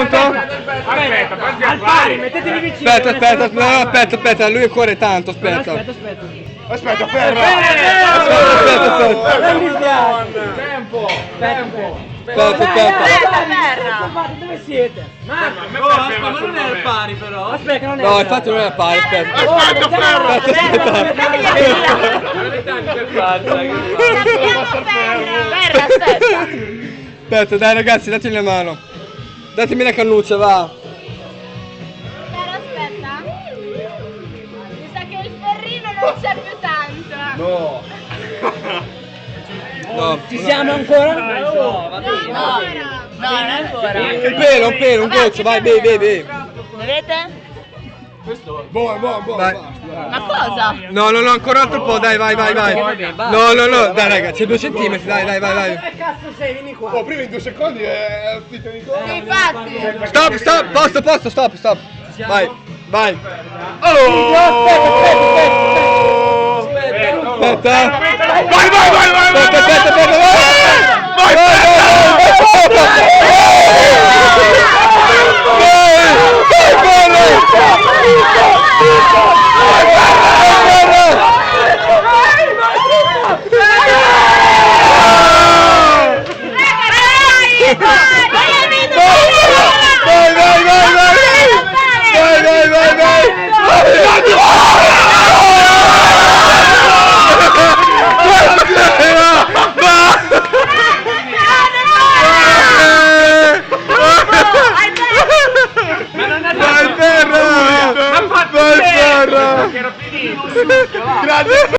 pronto? Aspetta, fatti Al pari, mettetevi vicino. Aspetta, lui corre tanto, aspetta. Aspetta, ferma! Non mi piace. Tempo! Aspetta. Dove siete? Ma non è al pari però. Aspetta, non è. No, infatti non è a pari, aspetta. Aspetta, ferma! Aspetta, dai ragazzi, datemi la mano. Datemi la cannuccia, va. Però aspetta. Mi sa che il ferrino non c'è più tanto. No! No, Ci siamo ancora? No, non ancora. un pelo, un goccio, vai, bevi. Vedete? Buono. Vai. Ma cosa? No, ancora un altro po', dai, vai. No, dai ragazzi, 2 centimetri, dai. Dove cazzo sei? Vieni qua. Oh, prima in 2 secondi è uscito di qua. Sì, infatti. Stop, posto, stop. Vai. Aspetta. Aspetta. Vai! Aspetta.